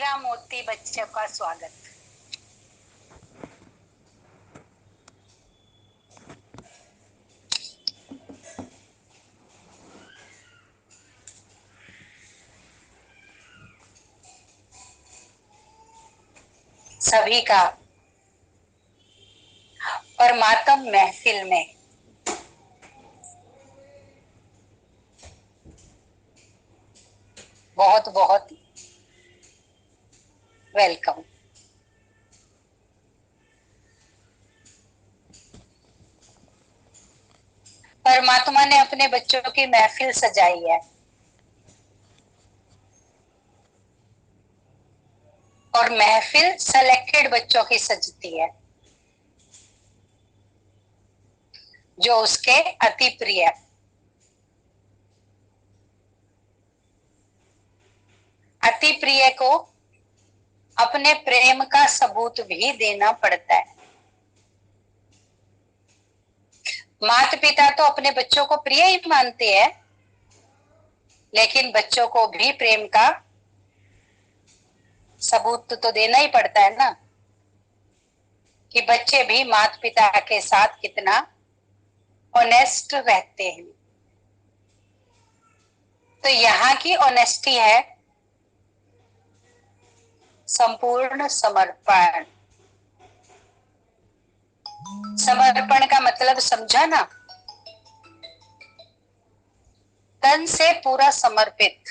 हीरा मोती बच्चों का स्वागत। सभी का परमात्म महफिल में बहुत बहुत वेलकम। परमात्मा ने अपने बच्चों की महफिल सजाई है और महफिल सेलेक्टेड बच्चों की सजती है जो उसके अति प्रिय। अति प्रिय को अपने प्रेम का सबूत भी देना पड़ता है। माता पिता तो अपने बच्चों को प्रिय ही मानते हैं, लेकिन बच्चों को भी प्रेम का सबूत तो देना ही पड़ता है ना, कि बच्चे भी माता पिता के साथ कितना ऑनेस्ट रहते हैं। तो यहाँ की ऑनेस्टी है संपूर्ण समर्पण। समर्पण का मतलब समझा ना, तन से पूरा समर्पित।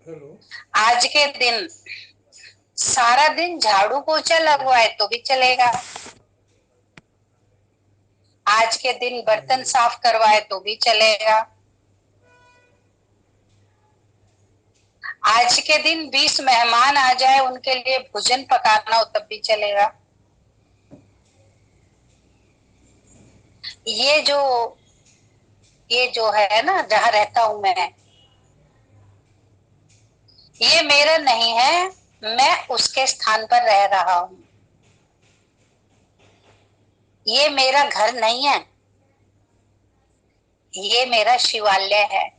हेलो। आज के दिन सारा दिन झाड़ू पोछा लगवाए तो भी चलेगा, आज के दिन बर्तन साफ करवाए तो भी चलेगा, आज के दिन 20 मेहमान आ जाए उनके लिए भोजन पकाना हो तब भी चलेगा। ये जो है ना, जहां रहता हूं मैं, ये मेरा नहीं है, मैं उसके स्थान पर रह रहा हूं। ये मेरा घर नहीं है, ये मेरा शिवालय है।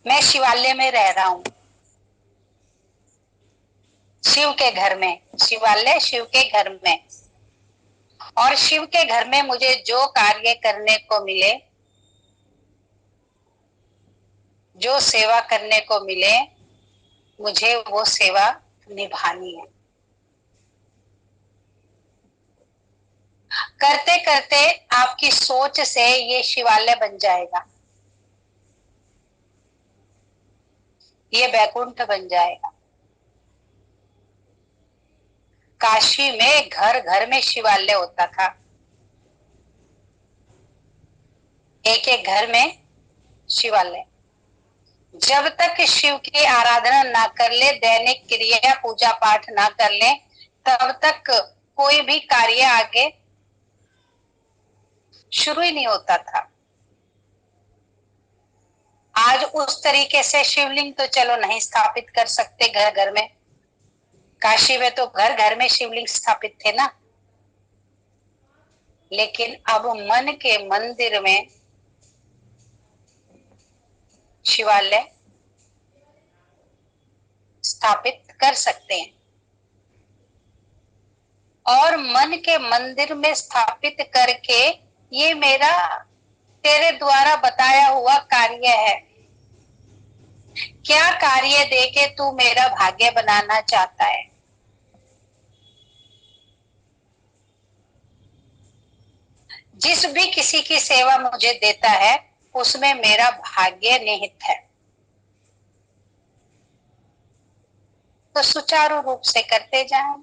मैं शिवालय में रह रहा हूं, शिव के घर में। शिवालय शिव के घर में, और शिव के घर में मुझे जो कार्य करने को मिले, जो सेवा करने को मिले, मुझे वो सेवा निभानी है। करते करते आपकी सोच से ये शिवालय बन जाएगा, ये बैकुंठ बन जाएगा। काशी में घर घर में शिवालय होता था, एक एक घर में शिवालय। जब तक शिव की आराधना ना कर ले, दैनिक क्रिया पूजा पाठ ना कर ले, तब तक कोई भी कार्य आगे शुरू ही नहीं होता था। आज उस तरीके से शिवलिंग तो चलो नहीं स्थापित कर सकते घर घर में, काशी में तो घर घर में शिवलिंग स्थापित थे ना, लेकिन अब मन के मंदिर में शिवालय स्थापित कर सकते हैं। और मन के मंदिर में स्थापित करके, ये मेरा तेरे द्वारा बताया हुआ कार्य है। क्या कार्य देके तू मेरा भाग्य बनाना चाहता है? जिस भी किसी की सेवा मुझे देता है, उसमें मेरा भाग्य निहित है। तो सुचारू रूप से करते जाएं।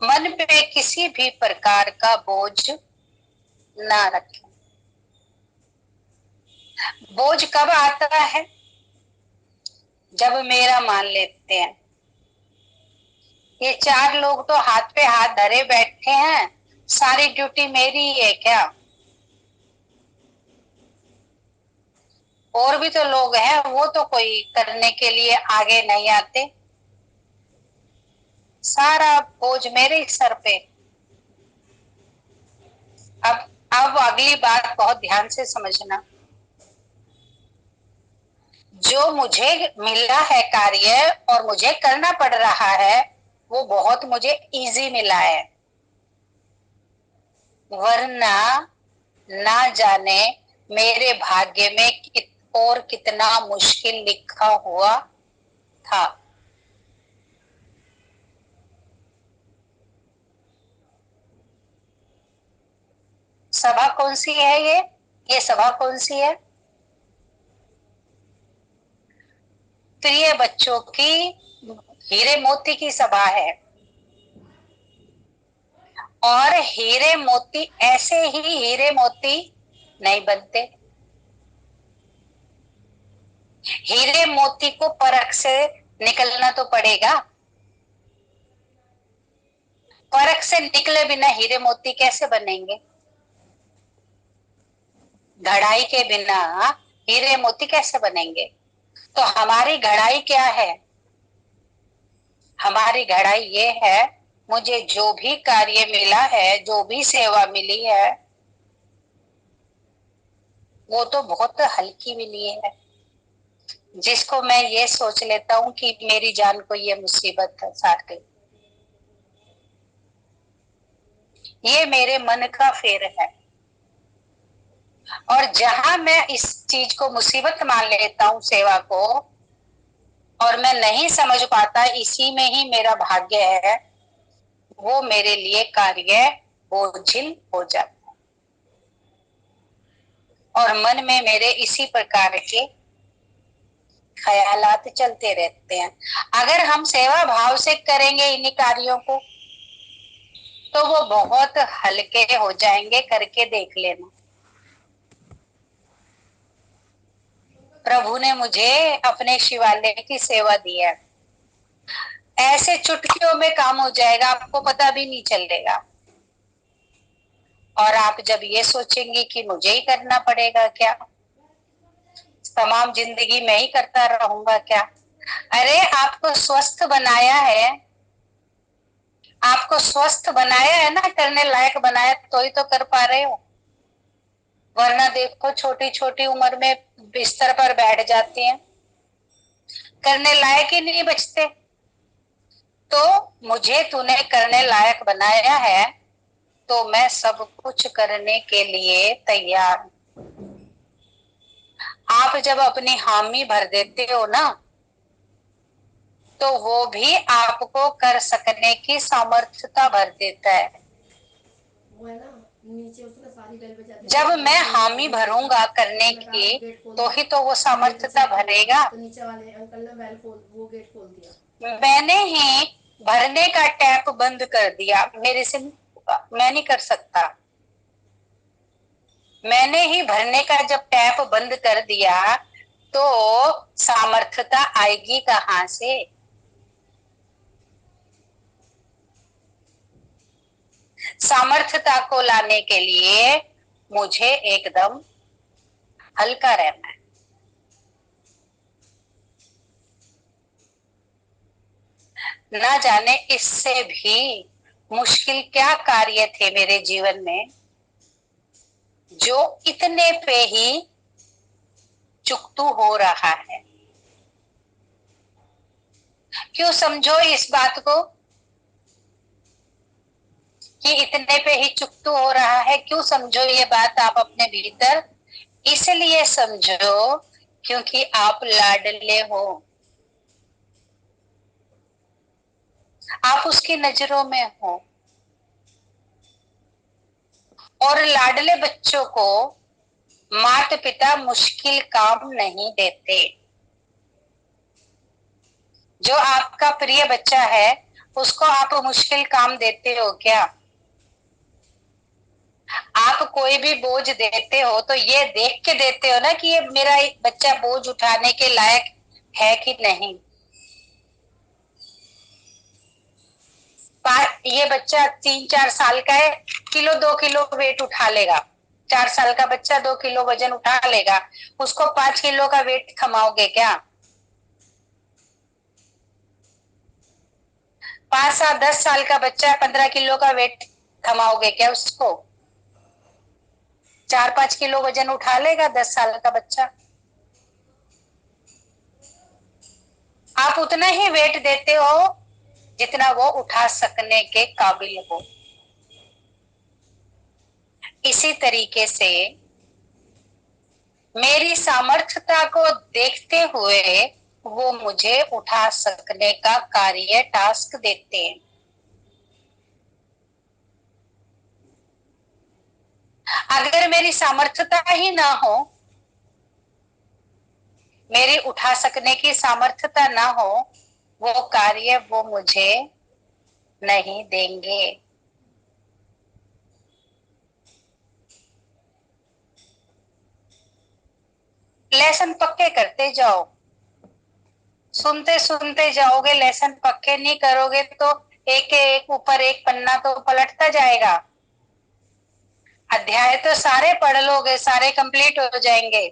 मन पे किसी भी प्रकार का बोझ ना रखें। बोझ कब आता है? जब मेरा मान लेते हैं। ये 4 लोग तो हाथ पे हाथ धरे बैठे हैं, सारी ड्यूटी मेरी ही है क्या? और भी तो लोग हैं, वो तो कोई करने के लिए आगे नहीं आते। सारा बोझ मेरे ही सर पे। अब अगली बात बहुत ध्यान से समझना। जो मुझे मिला है कार्य और मुझे करना पड़ रहा है वो बहुत मुझे इजी मिला है, वरना ना जाने मेरे भाग्य में और कितना मुश्किल लिखा हुआ था। सभा कौन सी है ये सभा कौन सी है? प्रिय बच्चों की हीरे मोती की सभा है। और हीरे मोती ऐसे ही हीरे मोती नहीं बनते। हीरे मोती को परख से निकलना तो पड़ेगा। परख से निकले बिना हीरे मोती कैसे बनेंगे? घड़ाई के बिना हीरे मोती कैसे बनेंगे? तो हमारी घड़ाई क्या है? हमारी घड़ाई ये है, मुझे जो भी कार्य मिला है, जो भी सेवा मिली है, वो तो बहुत हल्की मिली है। जिसको मैं ये सोच लेता हूँ कि मेरी जान को ये मुसीबत साथ गई, ये मेरे मन का फेर है। और जहां मैं इस चीज को मुसीबत मान लेता हूँ, सेवा को, और मैं नहीं समझ पाता इसी में ही मेरा भाग्य है, वो मेरे लिए कार्य बोझिल हो जाता है। और मन में मेरे इसी प्रकार के ख्यालात चलते रहते हैं। अगर हम सेवा भाव से करेंगे इन्हीं कार्यों को तो वो बहुत हल्के हो जाएंगे, करके देख लेना। प्रभु ने मुझे अपने शिवालय की सेवा दी है, ऐसे चुटकियों में काम हो जाएगा, आपको पता भी नहीं चलेगा। और आप जब ये सोचेंगे कि मुझे ही करना पड़ेगा क्या, तमाम जिंदगी मैं ही करता रहूंगा क्या? अरे आपको स्वस्थ बनाया है, आपको स्वस्थ बनाया है ना, करने लायक बनाया तो ही तो कर पा रहे हो। वरना देखो छोटी छोटी उम्र में बिस्तर पर बैठ जाती हैं, करने लायक ही नहीं बचते। तो मुझे तूने करने लायक बनाया है तो मैं सब कुछ करने के लिए तैयार हूं। आप जब अपनी हामी भर देते हो ना, तो वो भी आपको कर सकने की सामर्थ्यता भर देता है। वो है ना, नीचे उसने सारी बेल बजा दी जब तो मैं बोलने हामी लगी नीचे भरूंगा वाली, करने मैंने कहा की गेट खोल तो दो, ही तो वो गेट सामर्थ्यता चेक करो। भरेगा। तो नीचे वाले अंकल ने वो गेट खोल दिया। मैंने ही भरने का टैप बंद कर दिया, मेरे से मैं नहीं कर सकता। मैंने ही भरने का जब टैप बंद कर दिया तो सामर्थ्यता आएगी कहां से? सामर्थ्यता को लाने के लिए मुझे एकदम हल्का रहना है। ना जाने इससे भी मुश्किल क्या कार्य थे मेरे जीवन में जो इतने पे ही चुकतू हो रहा है। क्यों समझो इस बात को कि इतने पे ही चुकतू हो रहा है, क्यों समझो ये बात आप अपने भीतर? इसलिए समझो क्योंकि आप लाडले हो, आप उसकी नजरों में हो। और लाडले बच्चों को माता पिता मुश्किल काम नहीं देते। जो आपका प्रिय बच्चा है उसको आप मुश्किल काम देते हो क्या? आप कोई भी बोझ देते हो तो ये देख के देते हो ना कि ये मेरा बच्चा बोझ उठाने के लायक है कि नहीं। ये बच्चा 3-4 साल का है, किलो 2 किलो वेट उठा लेगा। 4 साल का बच्चा 2 किलो वजन उठा लेगा, उसको 5 किलो का वेट थमाओगे क्या? 5 साल 10 साल का बच्चा 15 किलो का वेट थमाओगे क्या उसको? 4-5 किलो वजन उठा लेगा 10 साल का बच्चा। आप उतना ही वेट देते हो जितना वो उठा सकने के काबिल हो। इसी तरीके से मेरी सामर्थ्यता को देखते हुए वो मुझे उठा सकने का कार्य, टास्क देते हैं। अगर मेरी सामर्थ्यता ही ना हो, मेरी उठा सकने की सामर्थ्यता ना हो, वो कार्य वो मुझे नहीं देंगे। लेसन पक्के करते जाओ, सुनते सुनते जाओगे, लेसन पक्के नहीं करोगे तो एक के एक ऊपर एक पन्ना तो पलटता जाएगा। अध्याय तो सारे पढ़ लोगे, सारे कंप्लीट हो जाएंगे,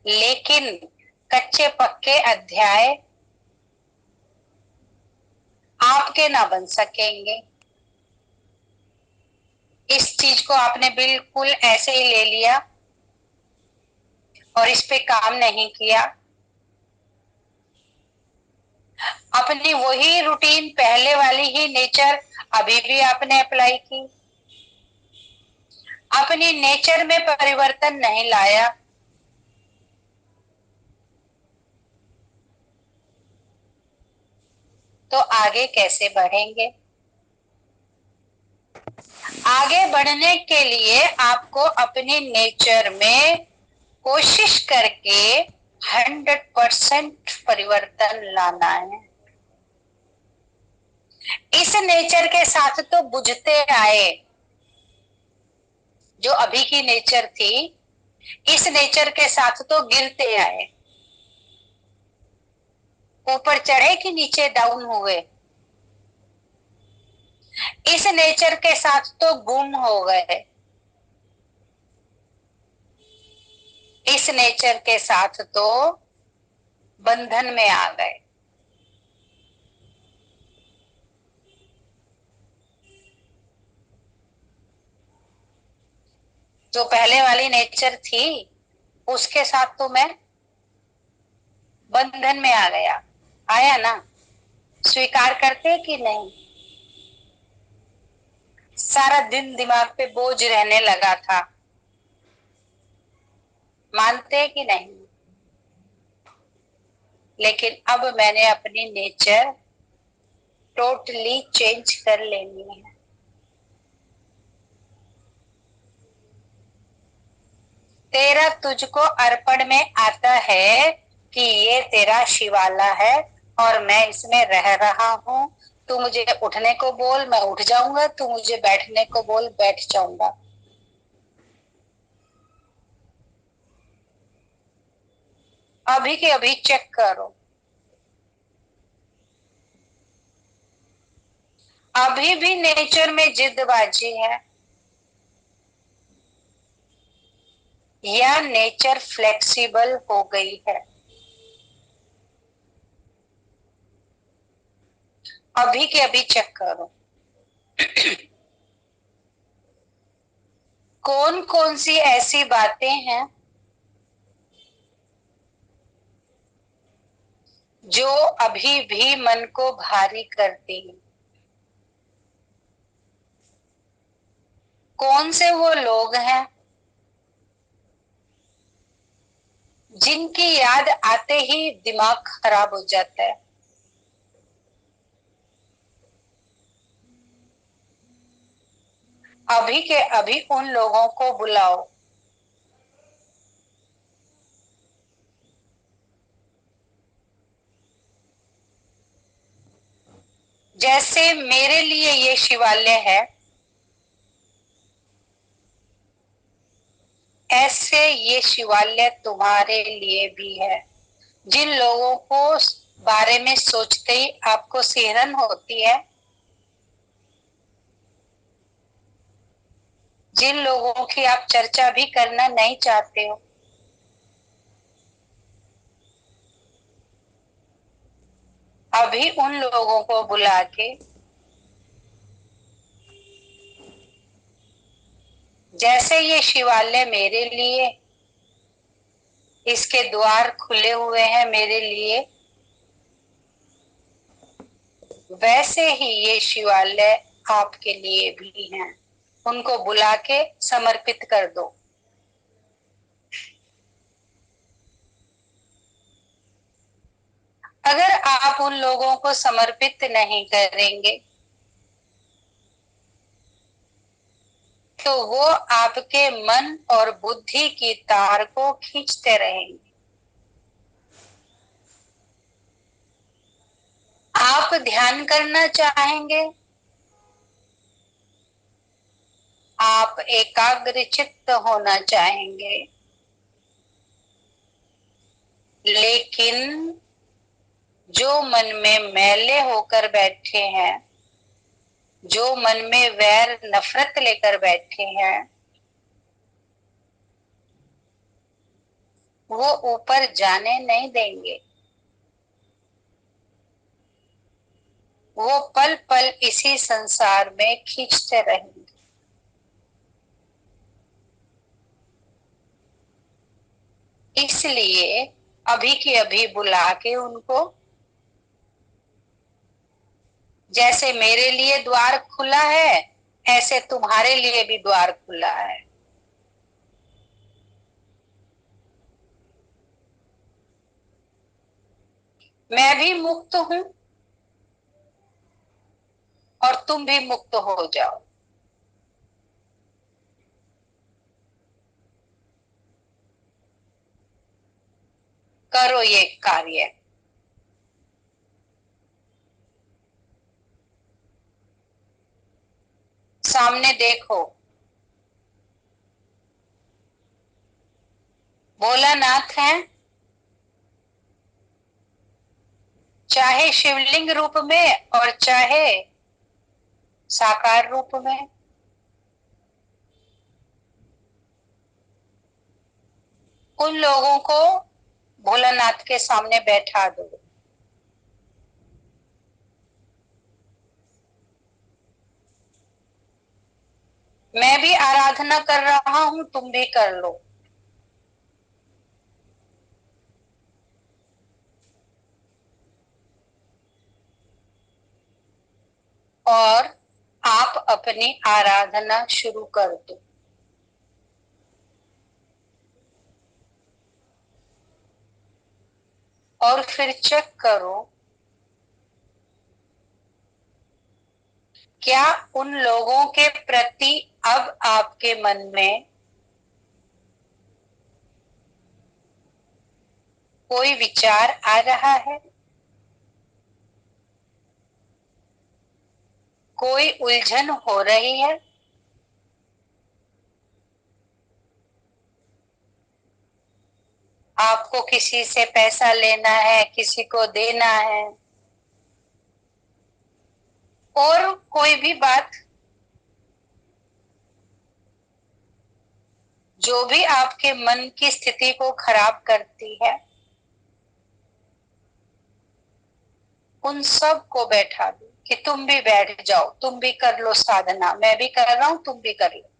लेकिन कच्चे पक्के अध्याय आपके ना बन सकेंगे। इस चीज को आपने बिल्कुल ऐसे ही ले लिया और इस पे काम नहीं किया। अपनी वही रूटीन, पहले वाली ही नेचर अभी भी आपने अप्लाई की, अपनी नेचर में परिवर्तन नहीं लाया, तो आगे कैसे बढ़ेंगे? आगे बढ़ने के लिए आपको अपनी नेचर में कोशिश करके 100% परिवर्तन लाना है। इस नेचर के साथ तो बुझते आए, जो अभी की नेचर थी, इस नेचर के साथ तो गिरते आए। ऊपर चढ़े कि नीचे डाउन हुए, इस नेचर के साथ तो गुम हो गए, इस नेचर के साथ तो बंधन में आ गए। जो पहले वाली नेचर थी उसके साथ तो मैं बंधन में आ गया, आया ना? स्वीकार करते कि नहीं? सारा दिन दिमाग पे बोझ रहने लगा था, मानते कि नहीं? लेकिन अब मैंने अपनी नेचर टोटली चेंज कर लेनी है। तेरा तुझको अर्पण में आता है कि ये तेरा शिवाला है और मैं इसमें रह रहा हूं। तू मुझे उठने को बोल, मैं उठ जाऊंगा, तू मुझे बैठने को बोल, बैठ जाऊंगा। अभी के अभी चेक करो, अभी भी नेचर में जिद्दबाजी है या नेचर फ्लेक्सिबल हो गई है? अभी के अभी चेक करो। कौन कौन सी ऐसी बातें हैं जो अभी भी मन को भारी करती हैं? कौन से वो लोग हैं जिनकी याद आते ही दिमाग खराब हो जाता है? अभी के अभी उन लोगों को बुलाओ। जैसे मेरे लिए ये शिवालय है, ऐसे ये शिवालय तुम्हारे लिए भी है। जिन लोगों को बारे में सोचते ही आपको सिहरन होती है, जिन लोगों की आप चर्चा भी करना नहीं चाहते हो, अभी उन लोगों को बुला के, जैसे ये शिवालय मेरे लिए, इसके द्वार खुले हुए हैं मेरे लिए, वैसे ही ये शिवालय आपके लिए भी हैं। उनको बुला के समर्पित कर दो। अगर आप उन लोगों को समर्पित नहीं करेंगे तो वो आपके मन और बुद्धि की तार को खींचते रहेंगे। आप ध्यान करना चाहेंगे, आप एकाग्रचित्त होना चाहेंगे, लेकिन जो मन में मैले होकर बैठे हैं, जो मन में वैर नफरत लेकर बैठे हैं, वो ऊपर जाने नहीं देंगे। वो पल पल इसी संसार में खींचते रहेंगे। इसलिए अभी के अभी बुला के उनको, जैसे मेरे लिए द्वार खुला है ऐसे तुम्हारे लिए भी द्वार खुला है। मैं भी मुक्त हूं और तुम भी मुक्त हो जाओ। करो ये कार्य। सामने देखो, भोलानाथ है, चाहे शिवलिंग रूप में और चाहे साकार रूप में। उन लोगों को भोलानाथ के सामने बैठा दो। मैं भी आराधना कर रहा हूं, तुम भी कर लो। और आप अपनी आराधना शुरू कर दो। और फिर चेक करो, क्या उन लोगों के प्रति अब आपके मन में कोई विचार आ रहा है, कोई उलझन हो रही है? आपको किसी से पैसा लेना है, किसी को देना है, और कोई भी बात जो भी आपके मन की स्थिति को खराब करती है, उन सब को बैठा दो कि तुम भी बैठ जाओ, तुम भी कर लो साधना, मैं भी कर रहा हूं, तुम भी कर लो।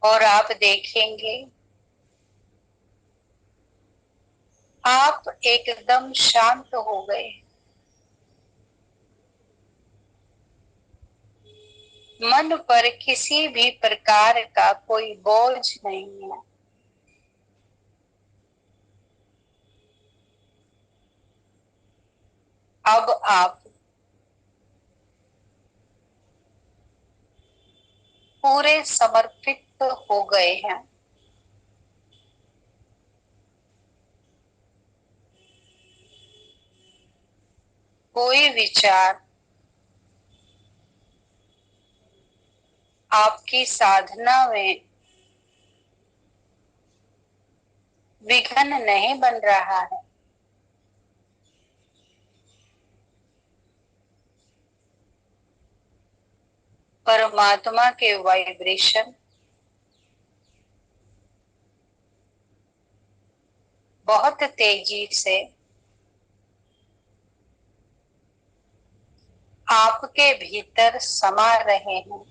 और आप देखेंगे आप एकदम शांत हो गए। मन पर किसी भी प्रकार का कोई बोझ नहीं है। अब आप पूरे समर्पित हो गए हैं। कोई विचार आपकी साधना में विघ्न नहीं बन रहा है। परमात्मा के वाइब्रेशन बहुत तेजी से आपके भीतर समा रहे हैं।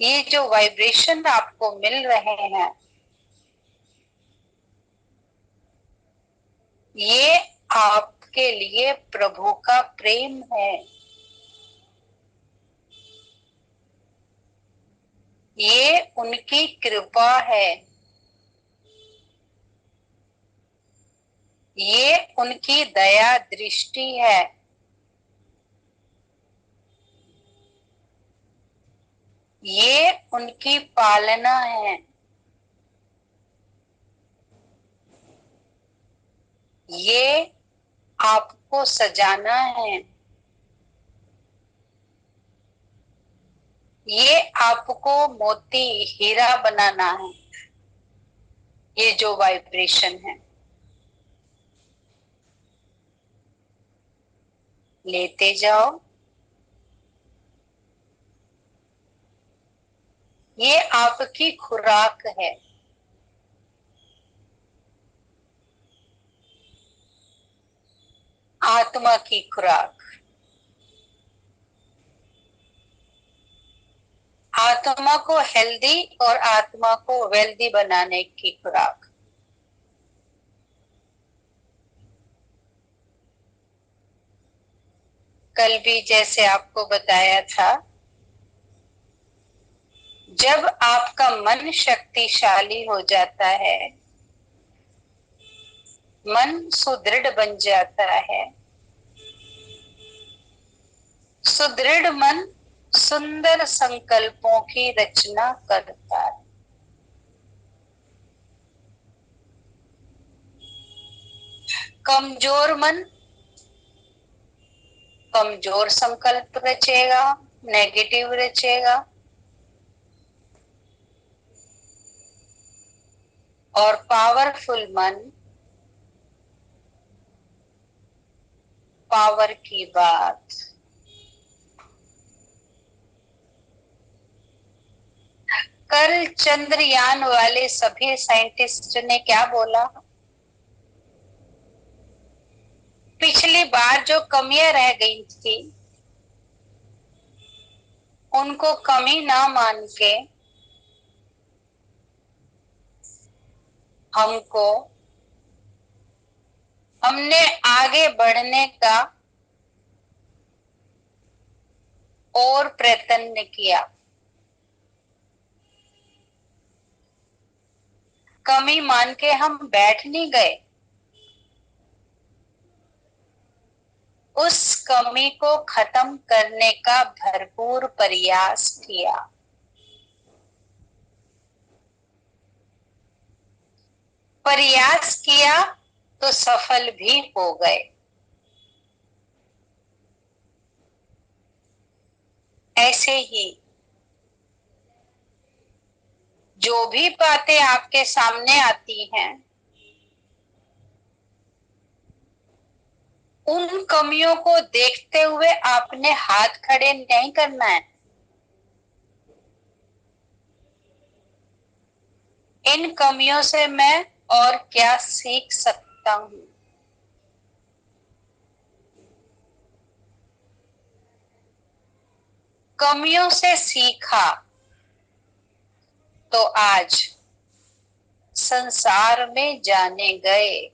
ये जो वाइब्रेशन आपको मिल रहे हैं, ये आपके लिए प्रभु का प्रेम है। ये उनकी कृपा है। ये उनकी दया दृष्टि है। ये उनकी पालना है। ये आपको सजाना है। ये आपको मोती हीरा बनाना है। ये जो वाइब्रेशन है, लेते जाओ। ये आपकी खुराक है। आत्मा की खुराक। आत्मा को हेल्दी और आत्मा को वेल्दी बनाने की खुराक। कल भी जैसे आपको बताया था, जब आपका मन शक्तिशाली हो जाता है, मन सुदृढ़ बन जाता है, सुदृढ़ मन सुंदर संकल्पों की रचना करता है। कमजोर मन कमजोर संकल्प रचेगा, नेगेटिव रचेगा। और पावरफुल मन पावर की बात। कल चंद्रयान वाले सभी साइंटिस्ट ने क्या बोला? पिछली बार जो कमियां रह गई थी, उनको कमी ना मान के हमने आगे बढ़ने का और प्रयत्न किया। कमी मान के हम बैठ नहीं गए, उस कमी को खत्म करने का भरपूर प्रयास किया। प्रयास किया तो सफल भी हो गए। ऐसे ही जो भी बातें आपके सामने आती हैं, उन कमियों को देखते हुए आपने हाथ खड़े नहीं करना है। इन कमियों से मैं और क्या सीख सकता हूं? कमियों से सीखा तो आज संसार में जाने गए।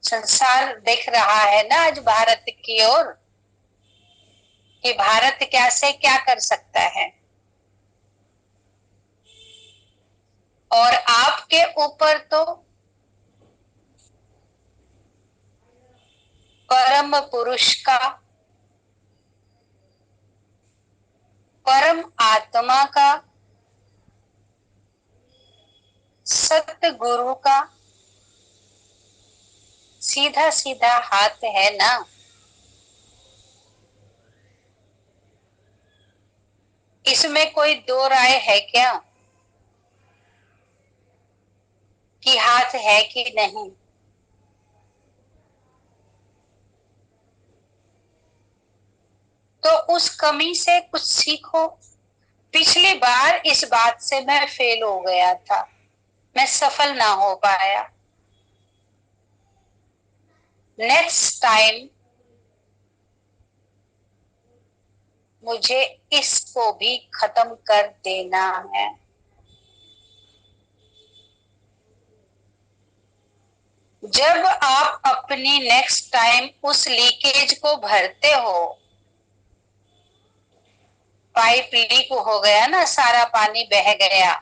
संसार देख रहा है ना आज भारत की ओर, कि भारत कैसे क्या कर सकता है। और आपके ऊपर तो परम पुरुष का, परम आत्मा का, सत्य गुरु का सीधा सीधा हाथ है ना। इसमें कोई दो राय है क्या कि हाथ है कि नहीं? तो उस कमी से कुछ सीखो। पिछली बार इस बात से मैं फेल हो गया था, मैं सफल ना हो पाया। नेक्स्ट टाइम मुझे इसको भी खत्म कर देना है। जब आप अपनी नेक्स्ट टाइम उस लीकेज को भरते हो, पाइप लीक हो गया ना, सारा पानी बह गया,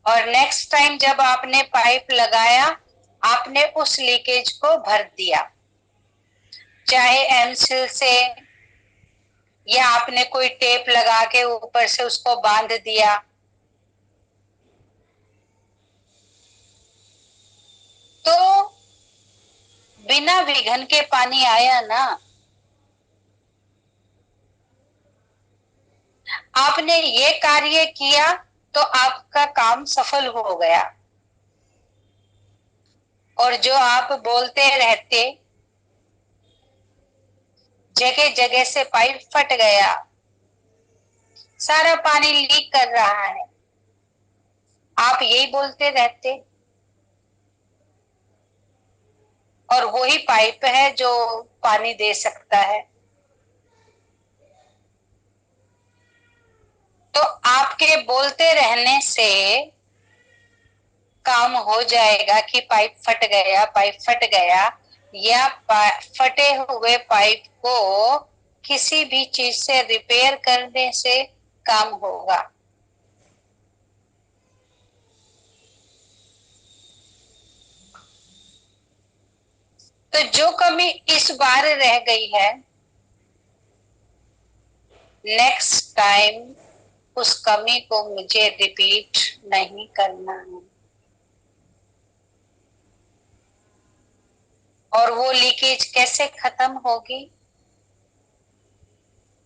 और नेक्स्ट टाइम जब आपने पाइप लगाया, आपने उस लीकेज को भर दिया, चाहे एमसील से, या आपने कोई टेप लगा के ऊपर से उसको बांध दिया, तो बिना विघन के पानी आया ना। आपने ये कार्य किया तो आपका काम सफल हो गया। और जो आप बोलते रहते, जगह जगह से पाइप फट गया, सारा पानी लीक कर रहा है, आप यही बोलते रहते, और वही पाइप है जो पानी दे सकता है। तो आपके बोलते रहने से काम हो जाएगा कि पाइप फट गया, पाइप फट गया, या फटे हुए पाइप को किसी भी चीज से रिपेयर करने से काम होगा। तो जो कमी इस बार रह गई है, नेक्स्ट टाइम उस कमी को मुझे रिपीट नहीं करना है। और वो लीकेज कैसे खत्म होगी?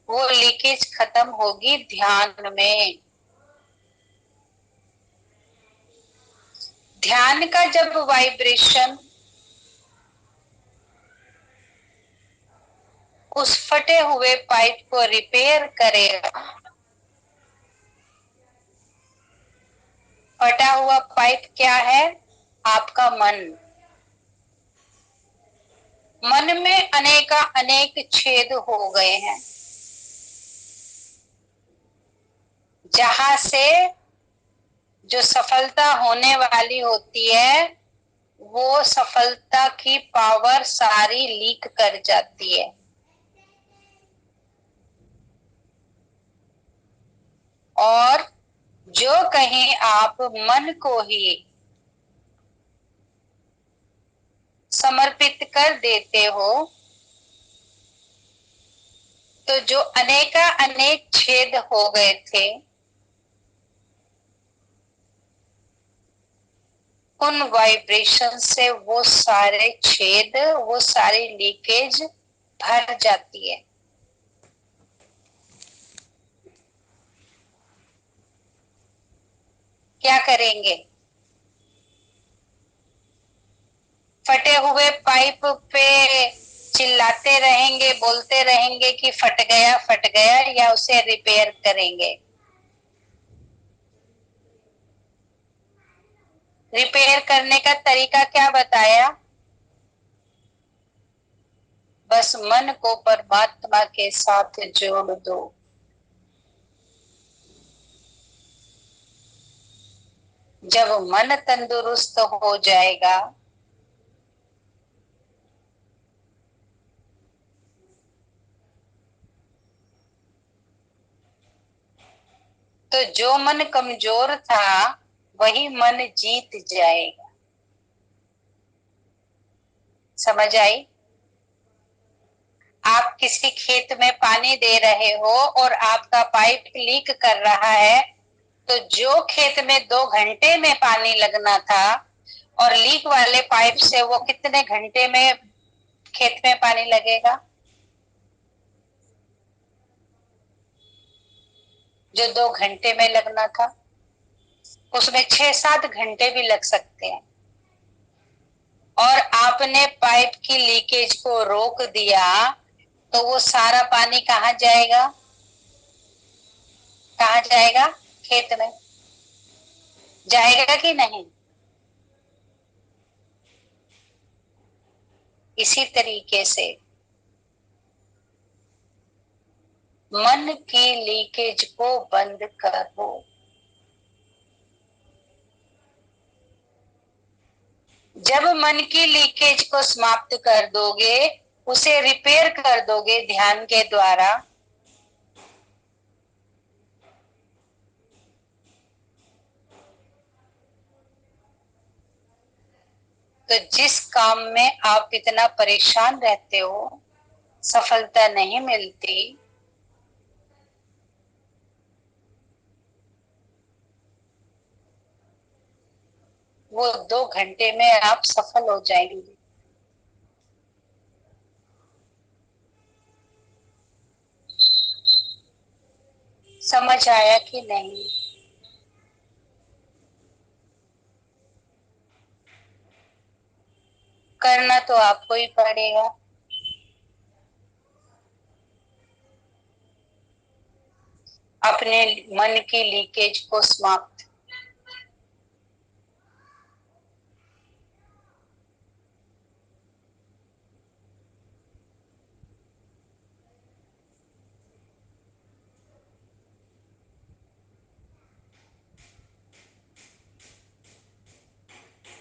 वो लीकेज खत्म होगी ध्यान में। ध्यान का जब वाइब्रेशन उस फटे हुए पाइप को रिपेयर करेगा, फटा हुआ पाइप क्या है? आपका मन। मन में अनेका अनेक छेद हो गए हैं, जहां से जो सफलता होने वाली होती है, वो सफलता की पावर सारी लीक कर जाती है। और जो कहीं आप मन को ही समर्पित कर देते हो, तो जो अनेका अनेक छेद हो गए थे, उन वाइब्रेशन से वो सारे छेद, वो सारी लीकेज भर जाती है। क्या करेंगे? फटे हुए पाइप पे चिल्लाते रहेंगे, बोलते रहेंगे कि फट गया फट गया, या उसे रिपेयर करेंगे? रिपेयर करने का तरीका क्या बताया? बस मन को परमात्मा के साथ जोड़ दो। जब मन तंदुरुस्त हो जाएगा, तो जो मन कमजोर था वही मन जीत जाएगा। समझ आई? आप किसी खेत में पानी दे रहे हो और आपका पाइप लीक कर रहा है, तो जो खेत में 2 घंटे में पानी लगना था, और लीक वाले पाइप से वो कितने घंटे में खेत में पानी लगेगा? जो 2 घंटे में लगना था, उसमें 6-7 घंटे भी लग सकते हैं। और आपने पाइप की लीकेज को रोक दिया, तो वो सारा पानी कहाँ जाएगा? कहाँ जाएगा? खेत में जाएगा कि नहीं? इसी तरीके से मन की लीकेज को बंद करो। जब मन की लीकेज को समाप्त कर दोगे, उसे रिपेयर कर दोगे ध्यान के द्वारा, तो जिस काम में आप इतना परेशान रहते हो, सफलता नहीं मिलती, वो 2 घंटे में आप सफल हो जाएंगे। समझ आया कि नहीं? करना तो आपको ही पड़ेगा। अपने मन की लीकेज को समाप्त।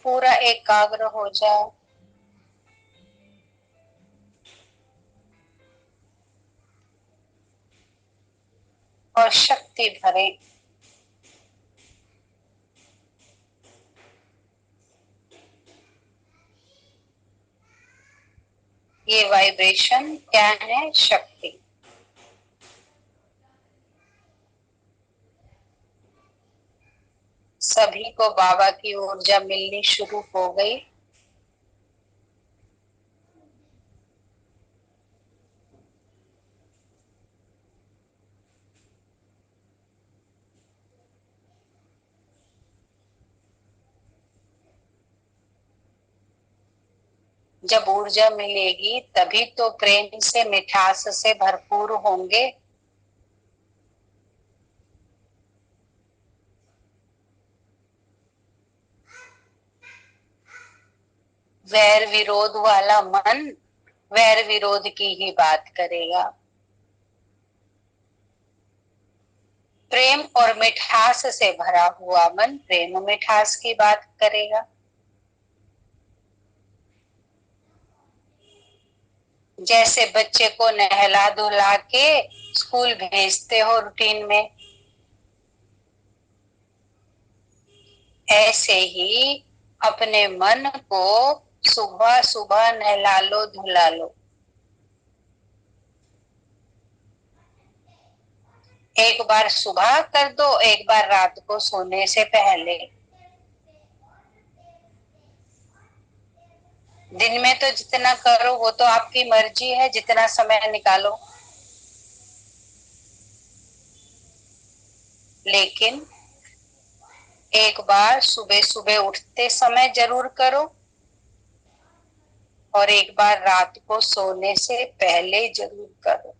पूरा एकाग्र हो जाओ और शक्ति भरें। ये वाइब्रेशन क्या है? शक्ति। सभी को बाबा की ऊर्जा मिलनी शुरू हो गई। जब ऊर्जा मिलेगी तभी तो प्रेम से, मिठास से भरपूर होंगे। वैर विरोध वाला मन वैर विरोध की ही बात करेगा। प्रेम और मिठास से भरा हुआ मन प्रेम मिठास की बात करेगा। जैसे बच्चे को नहला धुला के स्कूल भेजते हो रूटीन में, ऐसे ही अपने मन को सुबह सुबह नहला लो, धुला लो। एक बार सुबह कर दो, एक बार रात को सोने से पहले। दिन में तो जितना करो वो तो आपकी मर्जी है, जितना समय निकालो, लेकिन एक बार सुबह सुबह उठते समय जरूर करो और एक बार रात को सोने से पहले जरूर करो।